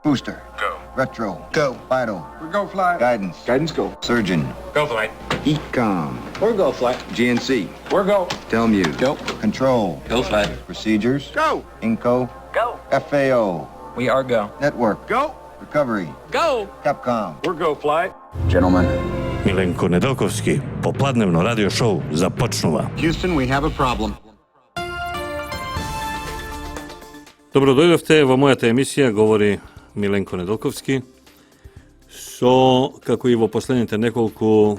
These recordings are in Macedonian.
Booster. Go. Retro. Go. Vital. We go flight. Guidance. Guidance go. Surgeon. Go flight. Ecom. We're go flight. GNC. We're go. Telmuse. Go. Control. Go flight. Procedures. Go. Inco. Go. FAO. We are go. Network. Go. Recovery. Go. Capcom. We're go flight. Gentlemen. Milenko Nedeljkovski, popladnevno radio show započnuva. Houston, we have a problem. Dobro dojdovte, vo moja ta emisija govori Milenko Nedeljkovski. Kako i vo poslednjete nekoliko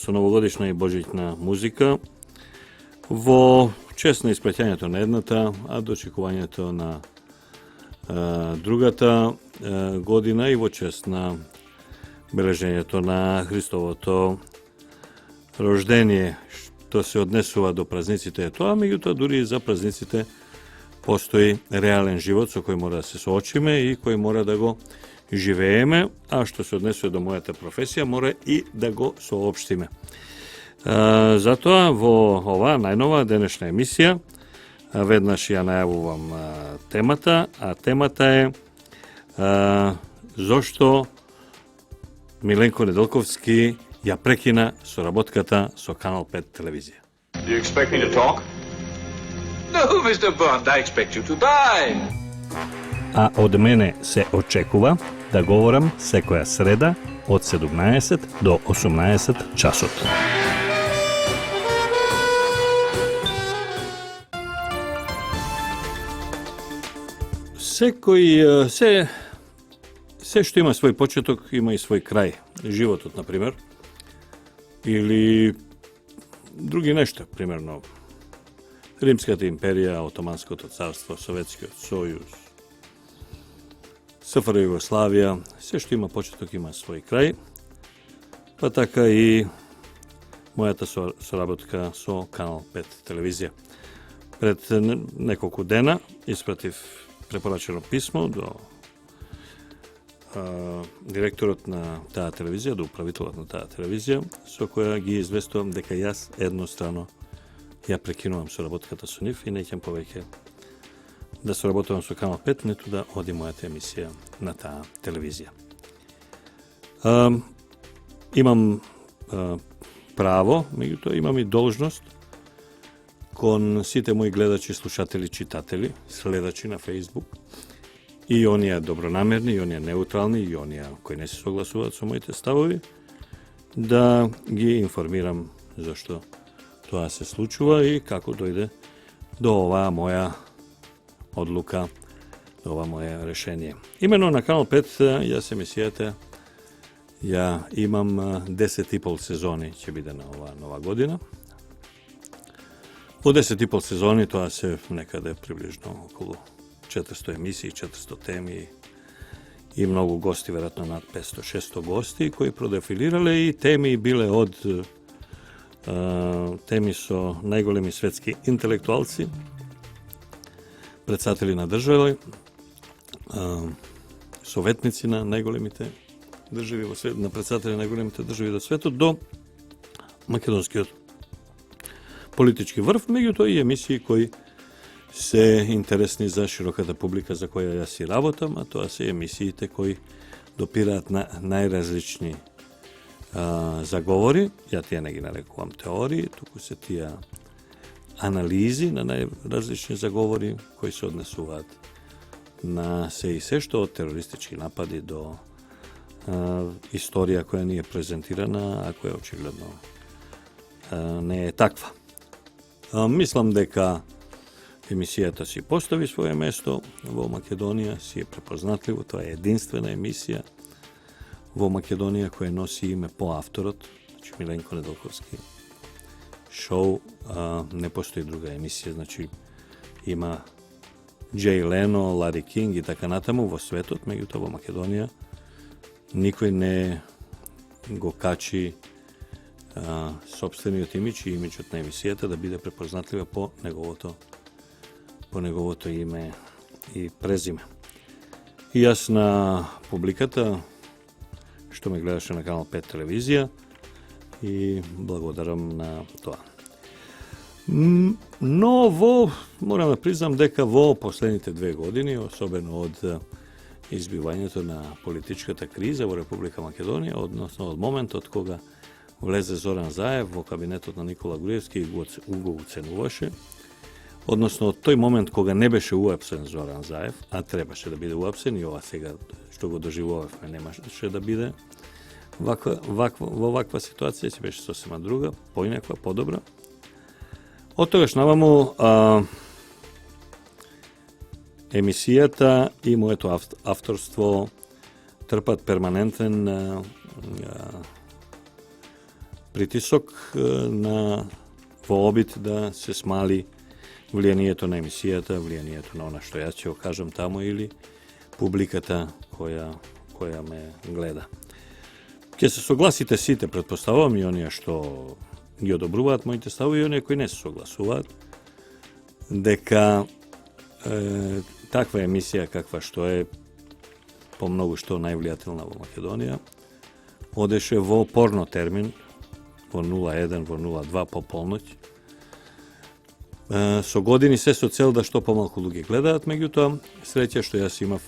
novogodišnja i božićna muzika. Vo česne ispratjanja to na jednota, a dočekovanje to na drugata godina i vo česna beleženje to na Hristovo to roždenje, što se odnesuva do praznicite to, a međutim duri za praznicite postoji realen život sa kojim mora da se suočime i koji mora da go živejeme, a što se odnesuje do moja ta profesija, mora i da go soopštime. Zato ova najnova današnja emisija vednaš ja najavuvam temata, a temata je zašto Milenko Nedeljkovski ja prekina sorabotkata so Kanal 5 televizije. Do you expect me to talk? No, Mr. Bond, I expect you to die. A od mene se očekuva da govoram sekoja sreda od 17 do 18 časot. Sve što ima svoj početok, ima i svoj kraj. Život, na primjer. Ili drugi nešto, primjerno. Rimska imperija, Otomansko carstvo, Sovjetski sojuz, SFRJ Jugoslavija. Sve što ima početok, ima svoj kraj. Pa taka i moja ta sorabotka so Kanal 5 televizija. Pred nekoliko dana isprativ preporačeno pismo do direktorot na ta televizija, do upravitelot na ta televizija, so koja gi izvestujem deka jaz jednostrano ja prekinuvam sorabotkata su njih i nećem poveke da sorabotujem su Kanal 5, netu da odi moja ta emisija na ta televizija. Imam pravo, međutim imam i dolžnost kon site moji gledači, slušatelji, čitatelji, sledači na Facebook, i oni je dobronamerni, i oni je neutralni, i oni je koji ne se soglasuvati su mojite stavovi, da gi informiram zašto to se slučuva i kako dojde do ova moja odluka, do ova moje rešenje. Imeno na Kanal 5, ja se mi sjete, ja imam 10,5 sezoni, će biti na ova nova godina. U 10,5 sezoni to se nekada je približno okolo 400 emisiji, 400 temi i mnogo gosti, vjerojatno nad 500-600 gosti koji prodefilirale i temi bile od temi su najgolemi svetski intelektualci, predsateli na državi, sovetnici na najgolemite državi, na predsateli najgolemite državi do svetu, do makedonski politički vrh, međutim i emisiji koji se interesni za širokata publika za koja ja si ravotam, a to se emisiji te koji dopirat na najrazličniji zagovori, ja ti ja negi narekuvam teoriji, tuku se ti analizi na najrazličniji zagovori koji se odnesuvat na se i sve što od terorističkih napadi do istorija koja nije prezentirana, a koja očigledno ne je takva. Mislim deka emisija ta si postavi svoje mesto vo Makedonija, si je prepoznatljivo, to je jedinstvena emisija vo Makedonija koja nosi ime po avtorot, znači Milenko Nedeljkovski show, ne postoji druga emisija, znači ima Jay Leno, Larry King i така натаму vo svetu, međutim vo Makedonija nikoj ne go kači собствениот имидж и имиджот на емисијата да биде препознатлива по неговото име и презиме. И јас на публиката што ме гледаше на Канал 5 телевизија и благодарам на тоа. No, moram da priznam дека во последните 2 години, особено од избивањето на политичката криза во Република Македонија, односно од моментот кога влезе Зоран Заев во кабинетот на Никола Груевски и го уценуваше, односно од тој момент кога не беше уапсен Зоран Заев, а требаше да биде уапсен и ова сега што го доживувавме немаше да биде во ваква ситуација, ќе беше сосема друга, поинаква, подобра. Од тогаш наваму емисијата и моето авторство трпат перманентен притисок во обид да се смали влијанието на емисијата, влијанието на она што јас ќе го кажам таму или публиката која ме гледа. Ќе се согласите сите, претпоставувам, и оние што ги одобруваат моите ставови и оние кои не се согласуваат, дека таква емисија каква што е по многу што највлијателна во Македонија, одеше во порно термин, во 01, во 02 по полноќ. Со години се со цел да што помалку луѓе гледаат, меѓутоа, среќа што јас имав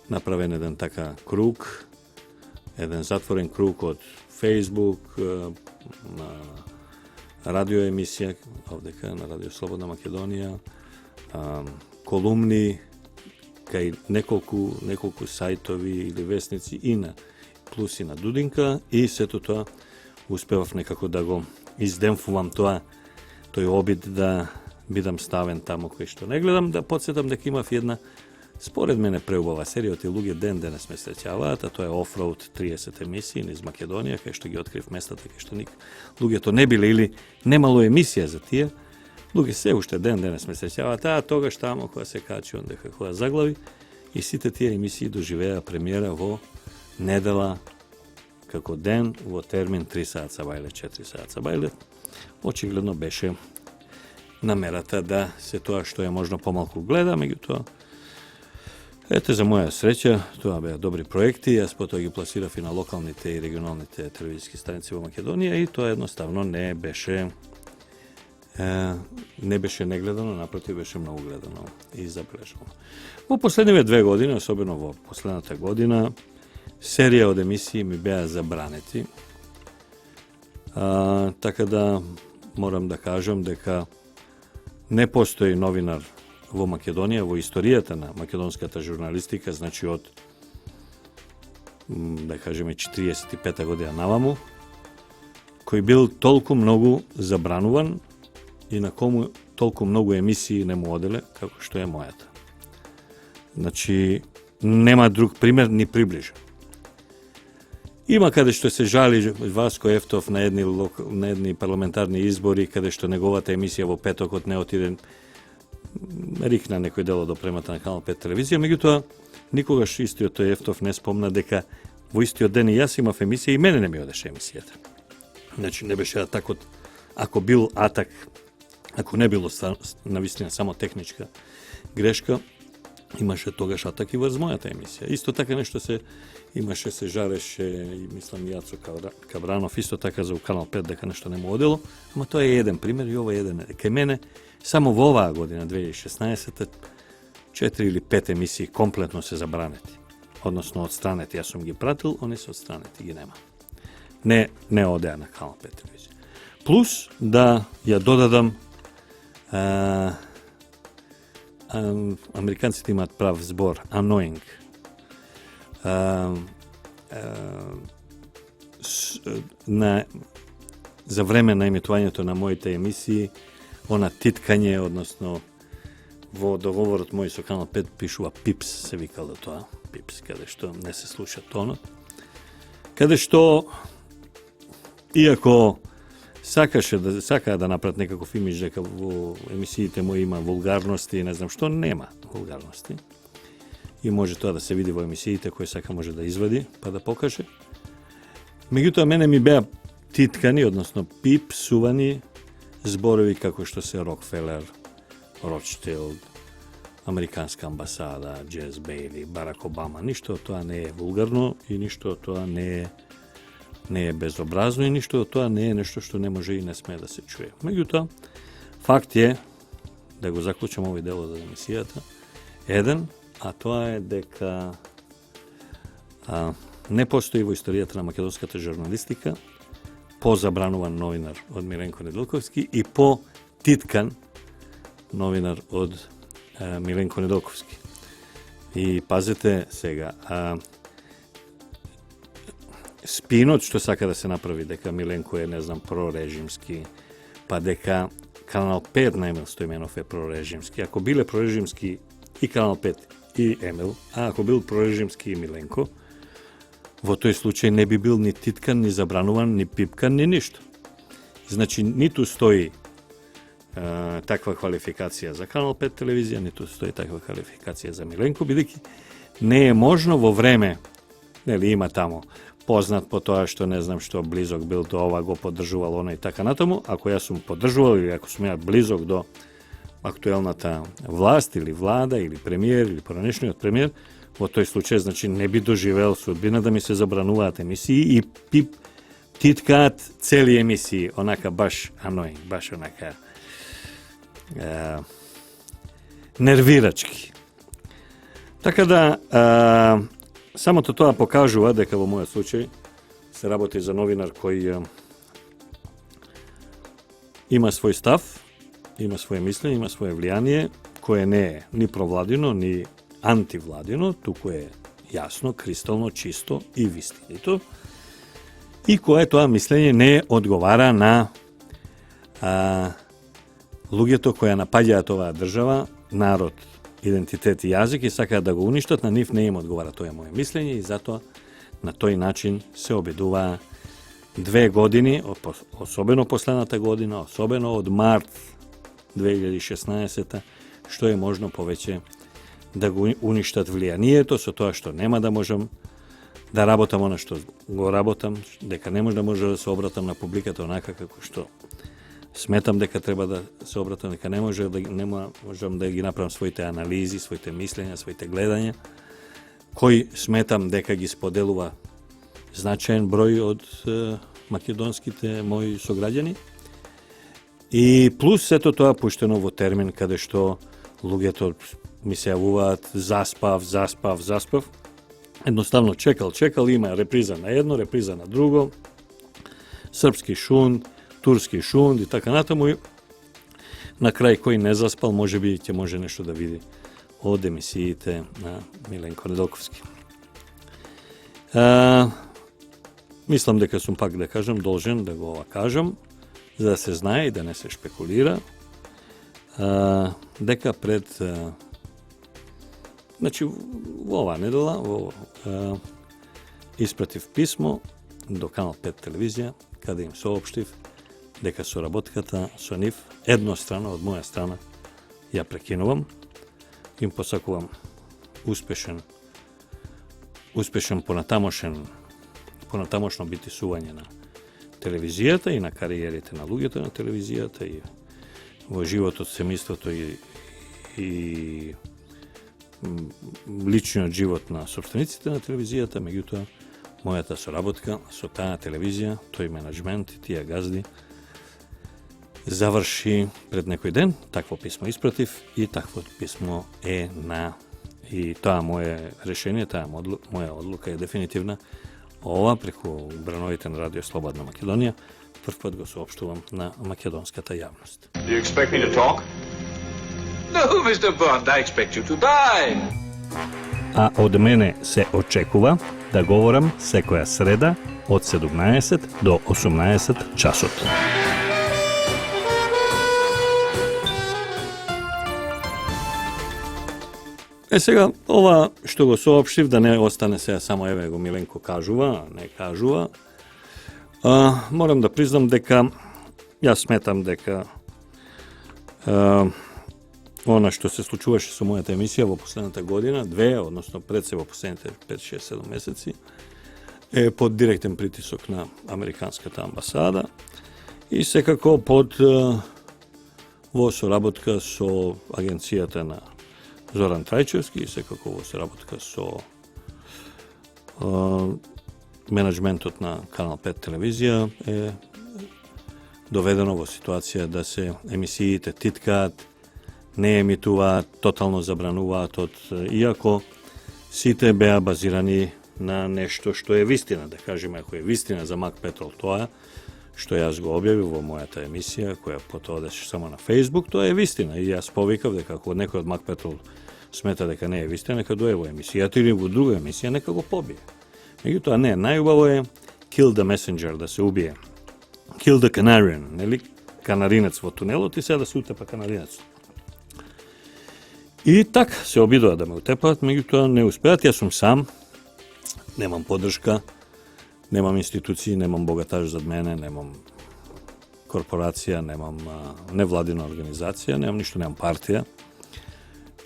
направен еден така круг, еден затворен круг од Facebook, на радиоемисија, овдека на Радио Слободна Македонија, колумни, кај неколку сајтови или весници и на плюс и на Дудинка, и сето тоа успевав некако да го издемфувам тој обид да бидам ставен таму кој што не гледам. Да подсетам дека имав една, според мене, преубава серија од тие луѓе денес ме среќаваат, а тоа е Offroad 30 емисии низ Македонија, кај што ги открив местата кај што луѓето не биле или немало емисија за тие. Луѓе се уште денес ме среќаваат, тогаш таму кога се качи ондека кога заглави, и сите тие емисии доживеа премиера во недела како ден во термин 3 саат сабајле, 4 саат сабајле. Очигледно беше намерата да се тоа што е можно помалку гледа, меѓутоа, ете, за моја среќа, тоа беа добри проекти, јас потоа ги пласирав и на локалните и регионалните телевизиски станици во Македонија и тоа едноставно не беше негледано, напротив, беше многу гледано и забележано. Во последниве 2 години, особено во последната година, серија од емисии ми беа забранети. Така да морам да кажам дека не постои новинар во Македонија, во историјата на македонската журналистика, значи од, да кажеме, 45 година наваму, кој бил толку многу забрануван и на кому толку многу емисии не му оделе, како што е мојата. Значи, нема друг пример ни приближен. Има каде што се жали Васко Ефтов на едни парламентарни избори, каде што неговата емисија во петокот не отиде, рикна некој дел од опремата на Канал 5 телевизија, меѓутоа никогаш истиот тој Ефтов не спомна дека во истиот ден и јас имав емисија и мене не ми одеше емисијата. Значи не беше атакот, ако бил атак, ако не било навистина само техничка грешка, имаше тогаш атак и врз мојата емисија. Исто така нешто се жареше, и мислам Јацо Кабранов, исто така за Канал 5 дека нешто не му одело, ама тоа е еден пример и ова е еден. Кај мене, само во оваа година, 2016, 4 или 5 емисии комплетно се забранети. Односно, одстранети. Јас сум ги пратил, они се одстранети, ги нема. Не одеа на Канал 5 телевизија. Плюс да ја додадам, американците имаат прав збор, annoying. За време на емитувањето на моите емисии, она титкање, односно во договорот мој со Канал 5 пишува пипс, се викало тоа, пипс, каде што не се слуша тонот, каде што, иако сакаа да направат некаков имидж дека во емисиите мои има вулгарности и не знам што, нема вулгарности. И може тоа да се види во емисиите кои сака може да извади, па да покаже. Меѓутоа, мене ми беа титкани, односно пипсувани зборови како што се Рокфелер, Рочтилд, Американска амбасада, Джез Бейли, Барак Обама. Ништо од тоа не е вулгарно и ништо од тоа не е безобразно и ништо од тоа не е нешто што не може и не смее да се чуе. Меѓутоа, Факт е, да го заклучам овој дел од емисијата, еден, а тоа е дека не постои во историјата на македонската журналистика позабрануван новинар од Миленко Недолковски и по-титкан новинар од Миленко Недолковски. И пазете сега, спинот што сака да се направи дека Миленко е, не знам, прорежимски, па дека Канал 5 на Емил Стојменов е прорежимски. Ако биле прорежимски и Канал 5 и Емил, а ако бил прорежимски и Миленко, во тој случај не би бил ни титкан, ни забрануван, ни пипкан, ни ништо. Значи, ниту стои таква квалификација за Канал 5 телевизија, ниту стои таква квалификација за Миленко, бидејќи не е можно во време, нели има тамо, познат по тоа што не знам што близок бил до ова, го поддржувал оно и така натаму, ако јас сум поддржувал или ако сум ја близок до актуелната власт или влада или премиер или поранешниот премиер, во тој случај, значи, не би доживел судбина да ми се забрануваат емисии и титкаат цели емисии, онака баш аној, баш онака нервирачки. Така да, самото тоа покажува дека во мојот случај се работи за новинар кој има свој став, има своje мислење, има своje влијание, кое не е ни провладино, ни антивладино, туку е јасно, кристално, чисто и вистинито, и кое тоа мислење не одговара на луѓето кои напаѓаат оваа држава, народ, идентитет и јазик и сакаат да го уништат, на нив не им одговара тоа моје мислење и затоа на тој начин се обидуваа 2 години, особено последната година, особено од март 2016, што е можно повеќе да го уништат влијанието со тоа што нема да можам да работам она што го работам, дека не може да се обратам на публиката онака како што сметам дека треба да се обратам, дека не можам да ги направам своите анализи, своите мислења, своите гледања, кои сметам дека ги споделува значаен број од македонските мои сограѓани. И плюс сето тоа пуштено во термин каде што луѓето ми се јавуваат заспав. Едноставно чекал, има реприза на едно, реприза на друго, српски шунд, турски шунд и така натаму. На крај кој не заспал, можеби ќе може нешто да види од емисиите на Миленко Недолковски. Мислам дека сум пак да кажам, должен да го кажам, за да се знае и да не се шпекулира, дека пред значи во оваа недела испратив писмо до Канал 5 телевизија, каде им соопштив дека соработката со нив еднострано од моја страна ја прекинувам. Им посакувам успешен понатамошно битисување на телевизијата и на кариерите на луѓето на телевизијата и во животот, семејството и личниот живот на собствениците на телевизијата, меѓутоа мојата соработка со таа телевизија, тој менеджмент и тие газди заврши пред некој ден. Такво писмо испратив и такво писмо е и тоа моје решение, таа моја одлука е дефинитивна. Ова преку брановите на Радио Слободна Македонија првпат го соопштувам на македонската јавност. Do you expect me to talk? No, Mr. Bond, I expect you to die. А од мене се очекува да говорам секоја среда од 17 до 18 часот. Сега, ова што го соопштив, да не остане сега само еве го Миленко кажува, не кажува, морам да признам дека јас сметам дека она што се случуваше со мојата емисија во последната година, односно пред се во последните 5-6-7 месеци, е под директен притисок на Американската амбасада и секако под во соработка со агенцијата на Зоран Трајчевски и секако во соработка со менеджментот на Канал 5 телевизија е доведено во ситуација да се емисиите титкаат, не емитуваат, тотално забрануваат иако сите беа базирани на нешто што е вистина, да кажеме, ако е вистина за Мак Петрол тоа, што јас го објавив во мојата емисија, која потоа одеше само на Facebook, тоа е вистина. И јас повикав дека ако некој од Мак Петрол смета дека не е вистина, нека дое во емисијата или во друга емисија, нека го побие. Меѓутоа не, најубаво е kill the messenger, да се убие. Kill the canarian, нели? Канаринец во тунелот и сега да се утепа канаринец. И так се обидоа да ме утепаат, меѓутоа не успеат, јас сум сам, немам поддршка, немам институции, немам богатаж зад мене, немам корпорација, немам невладина организација, немам ништо, немам партија.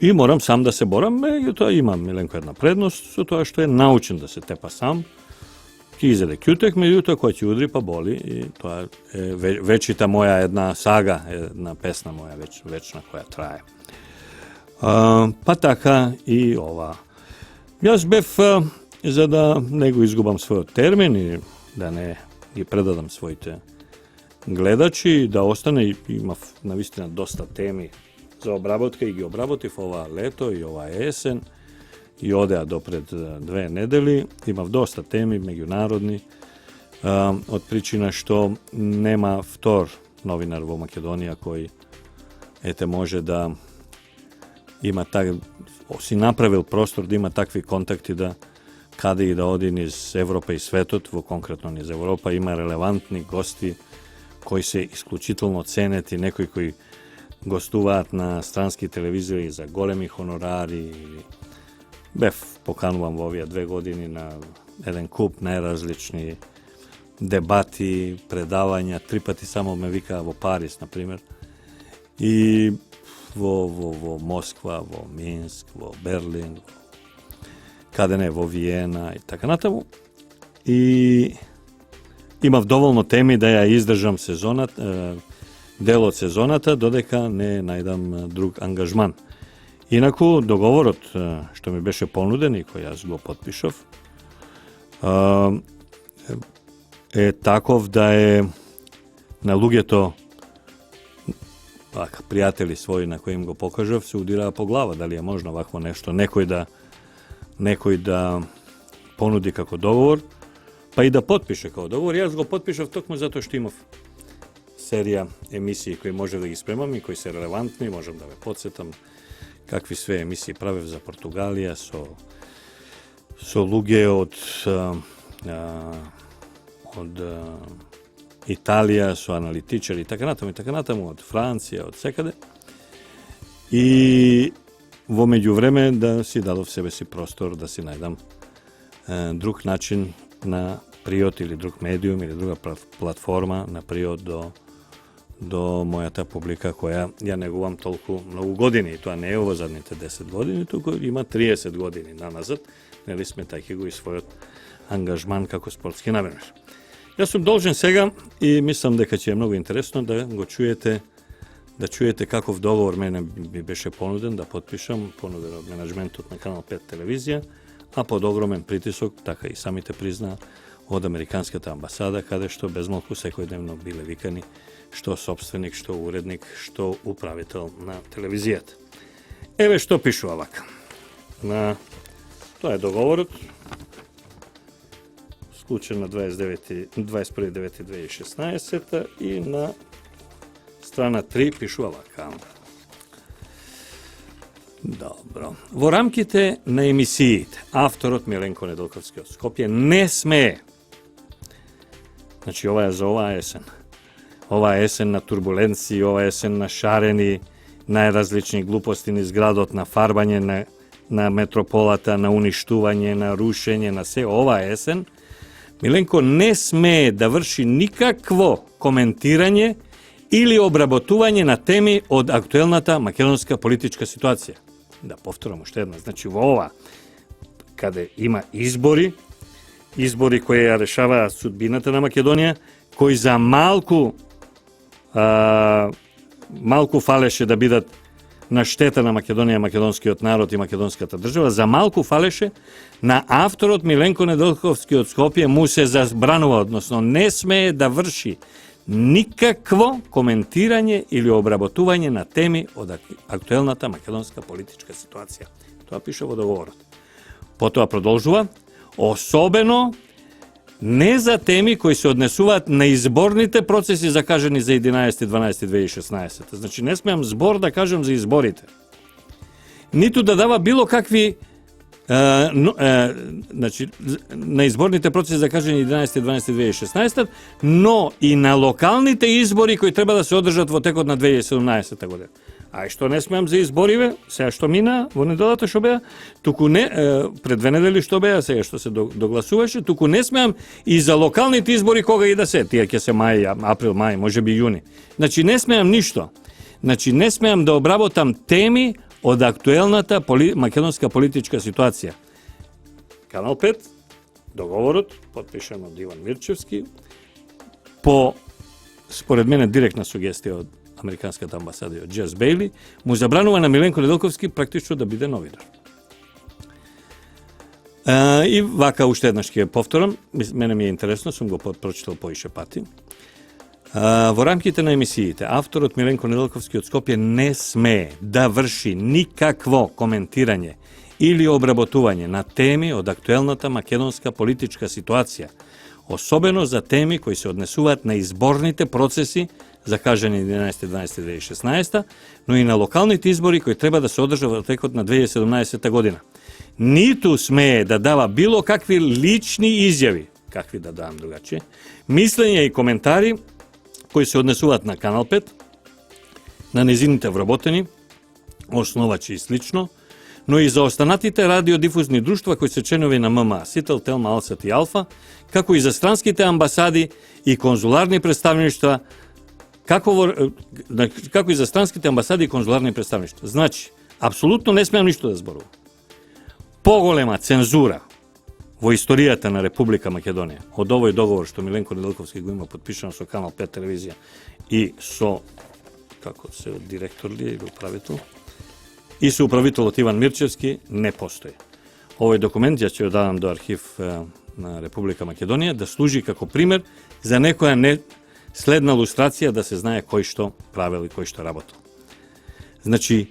И морам сам да се борам, меѓутоа имам Миленко една предност со тоа што е научен да се тепа сам. Ќе изеде кјутек, меѓутоа кој ќе удри па боли и тоа е вечита моја една сага, една песна моја вечна која трае. Па така и ова. Јас бев за да не го изгубам својот термин и да не ги предадам своите гледачи, да остане, имав навистина доста теми за обработка и ги обработив ова лето и ова есен и одеа допред 2 недели. Имав доста теми меѓународни од причина што нема втор новинар во Македонија кој може да има си направил простор да има такви контакти да каде и да оди низ Европа и светот, во конкретно низ Европа, има релевантни гости кои се исклучително ценет и некои кои гостуваат на странски телевизии за големи хонорари. Бев покануван во овие 2 години на еден куп најразлични дебати, предавања, 3 пати само ме викаа во Париз, например, и во Москва, во Минск, во Берлин, каде не, во Виена и така натаму. И имав доволно теми да ја издржам сезоната, дел од сезоната, додека не најдам друг ангажман. Инаку, договорот што ми беше понуден и кој јас го потпишав, е таков да е на луѓето, пријатели своји на кои им го покажав, се удираа по глава, дали е можно вакво нешто, некој да понуди како договор, па и да потпише како договор. Јас го потпишав токму затоа што имав серија емисии кои може да ги спремам и кои се релевантни, можам да ве подсетам какви све емисии правев за Португалија со луѓе од Италија, со аналитичари и така натаму, од Франција, од секаде. И во меѓувреме да си дадов себе си простор да си најдам друг начин на приот или друг медиум или друга платформа на приот до мојата публика која ја негувам толку многу години. И тоа не е во задните 10 години, туку има 30 години наназад, нели сметајќи го и својот ангажман како спортски навенар. Јас сум должен сега и мислам дека ќе е многу интересно да го чуете, да чуете каков договор мене би беше понуден да потпишам, понуден од менаџментот на Канал 5 телевизија, а под огромен притисок, така и самите признаа, од Американската амбасада, каде што безмалку секојдневно биле викани што сопственик, што уредник, што управител на телевизијата. Еве што пишува вака. Тоа е договорот, склучен на 21.9.2016 и на страна 3 пишува вака. Добро. Во рамките на емисиите, авторот Миленко Недолковски од Скопје не смее, значи ова е за оваа есен, ова есен на турбуленции, ова есен на шарени, најразлични глупости низ градот, на фарбање на метрополата, на уништување, на рушење, на се, ова есен, Миленко не смее да врши никакво коментирање или обработување на теми од актуелната македонска политичка ситуација. Да повторам уште една, значи во ова, каде има избори кои ја решаваат судбината на Македонија, кои за малку фалеше да бидат на штета на Македонија, македонскиот народ и македонската држава, за малку фалеше на авторот Миленко Недолковски од Скопје му се забранува, односно не смее да врши никакво коментирање или обработување на теми од актуелната македонска политичка ситуација. Тоа пише во договорот. Потоа продолжува, особено не за теми кои се однесуваат на изборните процеси закажани за 11.12.2016. Значи, не смеам збор да кажам за изборите. Ниту да дава било какви значи, на изборните процеси закажани 11.12.2016, но и на локалните избори кои треба да се одржат во текот на 2017 година. А што не смеам за избориве, сега што мина во неделата што беа, туку не пред 2 недели што беа, сега што се догласуваше, туку не смеам и за локалните избори кога и да се, тие ќе се мај, април, мај, можеби јуни. Значи не смеам ништо. Значи не смеам да обработам теми од актуелната македонска политичка ситуација. Канал 5, договорот, потпишан од Иван Мирчевски, по, според мене, директна сугестија од Американската амбасада и од Джес Бейли, му забранува на Миленко Неделковски практично да биде новинар. И вака уште еднаш ќе повторам, мене ми е интересно, сум го прочитал поише пати. Во рамките на емисиите, авторот Миленко Неделковски од Скопје не смее да врши никакво коментирање или обработување на теми од актуелната македонска политичка ситуација, особено за теми кои се однесуваат на изборните процеси закажани 11.12.2016, но и на локалните избори кои треба да се одржат во текот на 2017 година. Ниту смее да дава било какви лични изјави, какви да давам другаче, мислења и коментари кои се однесуваат на Канал 5, на незините вработени, основачи и слично, но и за останатите радиодифузни друштва кои се членови на ММА, Сител, Телма, Алсат и Алфа, како и за странските амбасади и конзуларни представништва, како и за странските амбасади и конзуларни представништва. Значи, апсолутно не смеам ништо да зборувам. Поголема цензура во историјата на Република Македонија од овој договор што Миленко Неделковски го има подпишано со Канал 5 телевизија и со, како се директор ли или управител, и со управителот Иван Мирчевски не постои. Овој документ ја ќе ја дадам до архив на Република Македонија да служи како пример за некоја не следна лустрација да се знае кој што правил и кој што работил. Значи,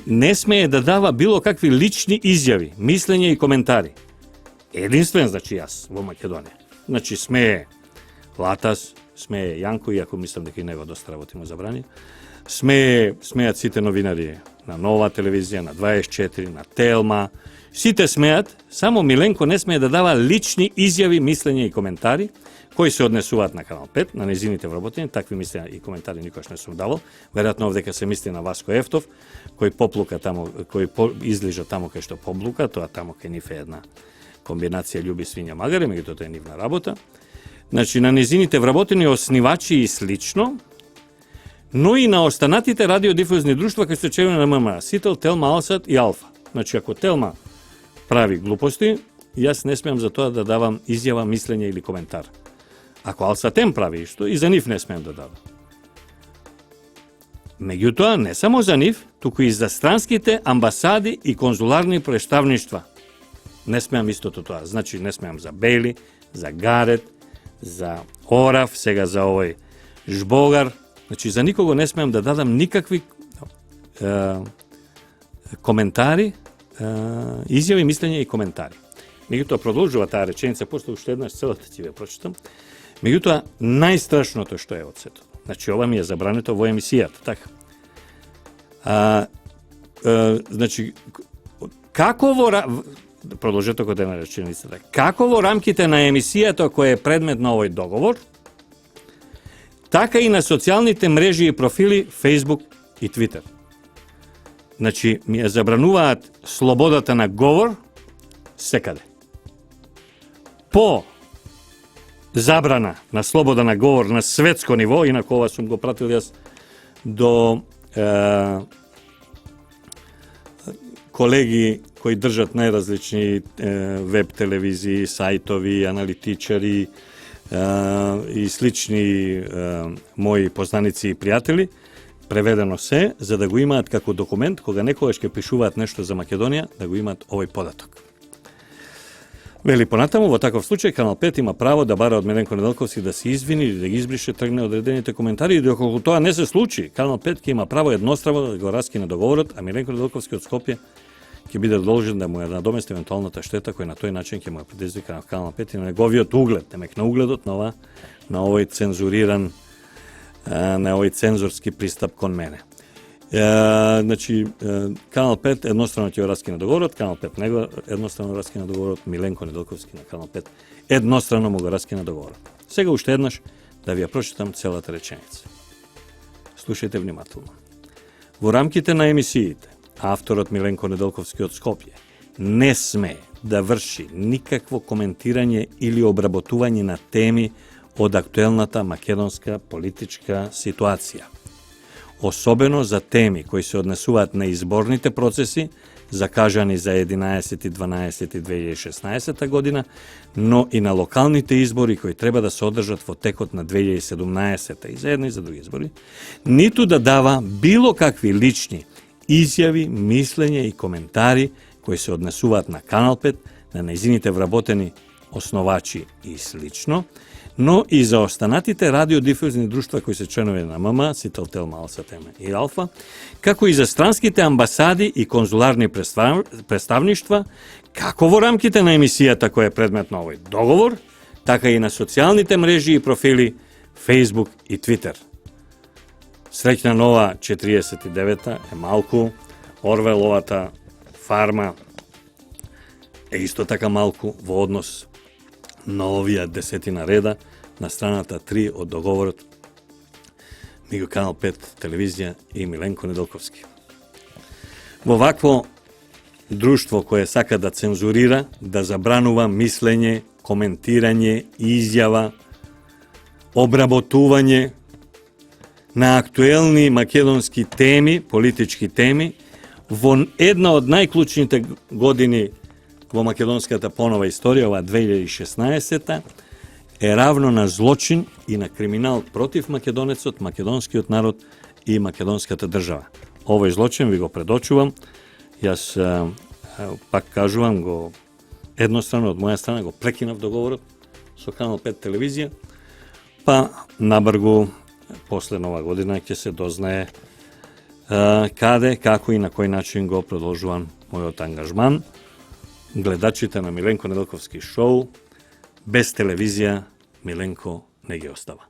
не смее да дава било какви лични изјави, мислења и коментари. Единствен, значи, јас во Македонија. Значи, смее Латас, смее Јанко, иако мислам дека и него доста работи му забрани, смеат сите новинари на Нова телевизија, на 24, на Телма, сите смеат, само Миленко не смее да дава лични изјави, мислења и коментари, кои се однесуваат на Канал 5, на незините вработени, такви мислења и коментари никош не сум давал. Веројатно овдека се мисли на Васко Ефтов, кој поплука тамо, кој излижа тамо кај што поблука, тоа тамо кај нив е една комбинација љуби свиња магаре, меѓутоа тоа е нивна работа. Значи, на незините вработени оснивачи и слично, но и на останатите радиодифузни друштва кои се членови на ММА, Сител, Телма, Алсат и Алфа. Значи, ако Телма прави глупости, јас не смеам за тоа да давам изјава, мислење или коментар. Ако Алсатем прави исто, и за нив не смеам да давам. Меѓутоа, не само за нив, туку и за странските амбасади и конзуларни представништва. Не смеам истото тоа. Значи, не смеам за Бейли, за Гарет, за Ораф, сега за овој Жбогар. Значи, за никого не смеам да дадам никакви коментари, изјави, мислења и коментари. Меѓутоа, продолжува таа реченица, после уште еднаш целата ќе ве прочитам. Меѓутоа, најстрашното што е од сето. Значи, ова ми е забрането во емисијата, така. Значи, како во... Продолжете како дена реченицата. Како во рамките на емисијата која е предмет на овој договор, така и на социјалните мрежи и профили Facebook и Twitter. Значи, ми ја забрануваат слободата на говор секаде. По забрана на слобода на говор на светско ниво, инаку ова сум го пратил јас до колеги кои држат најразлични веб телевизии, сајтови, аналитичари и слични мои познаници и пријатели, преведено се, за да го имаат како документ, кога некогаш ќе пишуваат нешто за Македонија, да го имаат овој податок. Вели понатаму, во таков случај Канал 5 има право да бара од Миленко Неделковски да се извини или да ги избрише, тргне одредените коментари и доколку тоа не се случи, Канал 5 ќе има право едностранно да го раскине договорот, а Миленко Неделковски од Скопје ќе биде должен да му ја надомести евентуалната штета која на тој начин ќе му ја предизвика на Канал 5 и на неговиот углед, немек на угледот на овој цензуриран, на овој цензорски пристап кон мене. Значи, Канал 5 едностранно ќе го раскине договорот, Канал 5 него едностранно раскине договорот, Миленко Неделковски на Канал 5 едностранно му го раскине договорот. Сега уште еднаш да ви ја прочитам целата реченица. Слушајте внимателно. Во рамките на емисиите, авторот Миленко Неделковски од Скопје не сме да врши никакво коментирање или обработување на теми од актуелната македонска политичка ситуација. Особено за теми кои се однесуваат на изборните процеси, закажани за 11.12.2016 година, но и на локалните избори кои треба да се одржат во текот на 2017 и за едни и за други избори, ниту да дава било какви лични изјави, мислења и коментари кои се однесуваат на Канал 5, на нејзините вработени основачи и слично, но и за останатите радиодифузни друштва кои се членови на ММ, Сителтел, Малсатем и Алфа, како и за странските амбасади и конзуларни представништва, како во рамките на емисијата која е предмет на овој договор, така и на социјалните мрежи и профили Facebook и Twitter. Среќна нова 49-та е малку, Орвеловата фарма е исто така малку во однос на овие 10 реда на страната 3 од договорот меѓу Канал 5 телевизија и Миленко Неделковски. Во вакво друштво кое сака да цензурира, да забранува мислење, коментирање, изјава, обработување на актуелни македонски теми, политички теми, во една од најклучните години во македонската понова историја, ова 2016-та, е равно на злочин и на криминал против македонецот, македонскиот народ и македонската држава. Овој злочин ви го предочувам, јас пак кажувам, го едностранно од моја страна го прекинав договорот со Канал 5 телевизија, па набргу после нова година ќе се дознае каде, како и на кој начин го продолжувам мојот ангажман. Гледачите на Миленко Неделковски шоу, без телевизија Миленко не ги остава.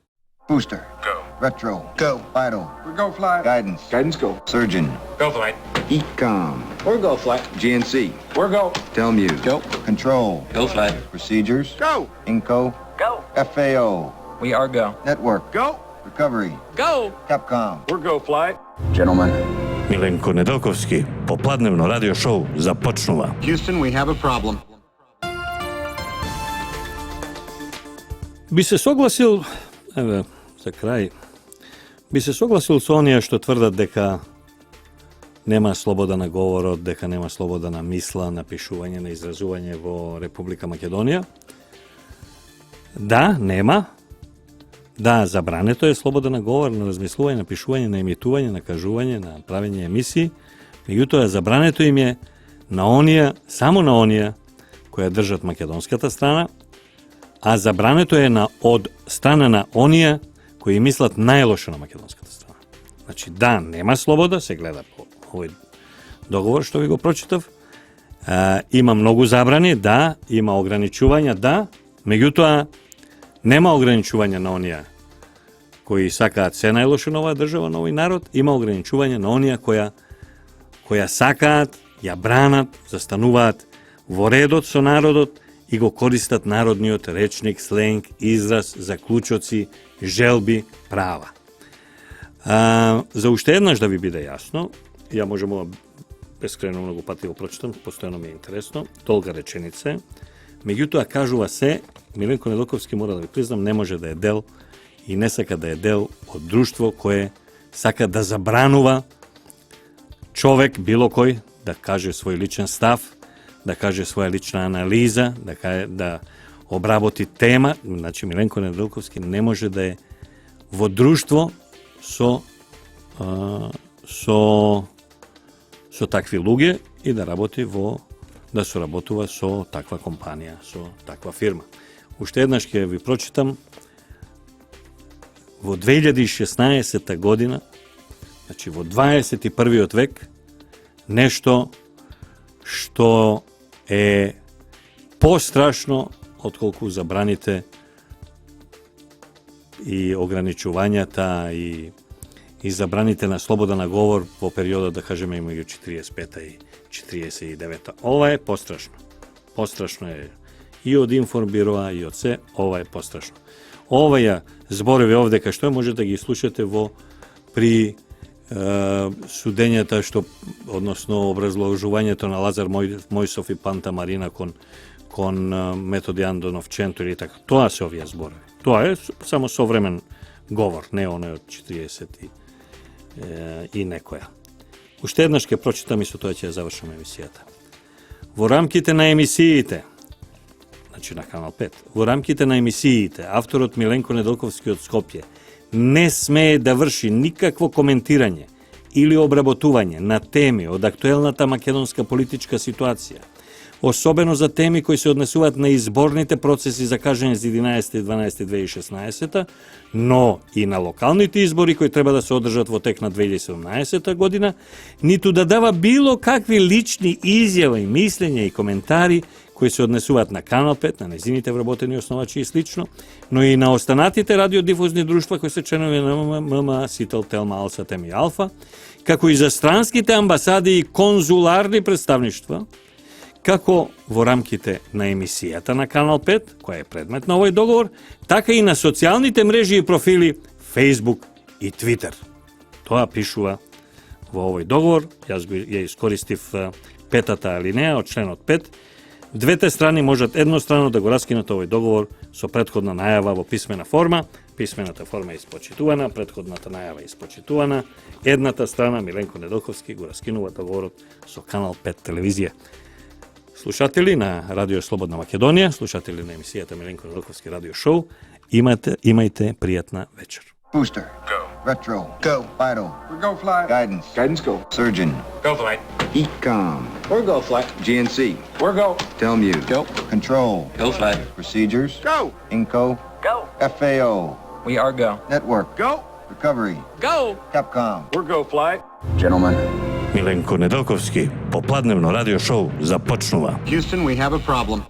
Booster. Go. Retro. Go. Vital. We're go flight. Guidance. Guidance go. Surgeon. Go flight. Ecom. We're go flight. GNC. We're go. Telmuse. Go. Control. Go flight. Procedures. Go. Inco. Go. FAO. We are go. Network. Go. Recovery. Go. Capcom. We're go flight. Gentlemen. Миленко Неделковски, попладневно радио шоу започнува. Houston, we have a problem. Би се согласил, еве, за крај, би се согласил со оние што тврдат дека нема слобода на говорот, дека нема слобода на мисла, на пишување, на изразување во Република Македонија. Да, нема. Да, забрането е слобода на говор, на размислување, на пишување, на емитување, на кажување, на правење емисии. Меѓутоа, забрането им е на оние, само на оние кои држат македонската страна, а забрането е од страна на оние кои мислат најлошо на македонската страна. Значи, да, нема слобода, се гледа по овој договор што ви го прочитав. Има многу забрани, да, има ограничувања, да, меѓутоа, нема ограничување на оние кои сакаат се најлошо на оваа држава, на овој народ, има ограничување на оние која сакаат, ја бранат, застануваат во редот со народот и го користат народниот речник, сленг, израз, заклучоци, желби, права. За уште еднаш да ви биде јасно, ја можем ова бескрајно многу пати го прочитам, постојано ми е интересно, долга реченица е, меѓутоа кажува се, Миленко Неделковски, мора да ви признам, не може да е дел и не сака да е дел од друштво кое сака да забранува човек, било кој, да каже свој личен став, да каже своја лична анализа, да обработи тема. Значи, Миленко Неделковски не може да е во друштво со такви луѓе и да работи во да соработува со таква компанија, со таква фирма. Уште еднаш ќе ви прочитам во 2016 година, значи во 21. век, нешто што е пострашно отколку забраните и ограничувањата и забраните на слобода на говор во периодот, да кажеме, меѓу 45-та и 49-та. Ова е пострашно. Пострашно е и од информбироа и од се, ова е пострашно. Оваја зборови овдека што можете да ги слушате при судењата што, односно образложувањето на Лазар Мојсов и Панта Марина кон Методијан Доновченто или така. Тоа се овие зборови. Тоа е само современ говор, не оној од 40 и некоја. Уште еднаш ќе прочитам и со тоа ќе ја завршам емисијата. Во рамките на емисиите, значи на Канал 5, во рамките на емисиите, авторот Миленко Недолковски од Скопје не смее да врши никакво коментирање или обработување на теми од актуелната македонска политичка ситуација, особено за теми кои се однесуваат на изборните процеси закажани за 11.12.2016, но и на локалните избори кои треба да се одржат во тек на 2017 година, ниту да дава било какви лични изјави, мислења и коментари кои се однесуваат на Канал 5, на незините вработени основачи и слично, но и на останатите радиодифузни друштва кои се членови на ММА, Сител, Телма, Алса, Тем и Алфа, како и за странските амбасади и конзуларни представништва, како во рамките на емисијата на Канал 5, која е предмет на овој договор, така и на социјалните мрежи и профили Facebook и Twitter. Тоа пишува во овој договор, јас ја искористив петата алинеја од членот 5. Двете страни можат еднострано да го раскинат овој договор со претходна најава во писмена форма. Писмената форма е испочитувана, претходната најава е испочитувана. Едната страна, Миленко Недолковски, го раскинува договорот со Канал 5 телевизија. Слушатели на Радио Слободна Македонија, слушатели на емисијата Миленко Недолковски радио шоу, имајте пријатна вечер. Booster. Go. Retro. Go. Vital. We're go flight. Guidance. Guidance go. Surgeon. Go, flight. Ecom. We're go flight. GNC. We're go. Telmuse. Go. Control. Go, flight. Procedures. Go. Inco. Go. FAO. We are go. Network. Go. Recovery. Go. Capcom. We're go flight. Gentlemen. Миленко Недолковски, попладневно радио шоу започнува. Houston, we have a problem.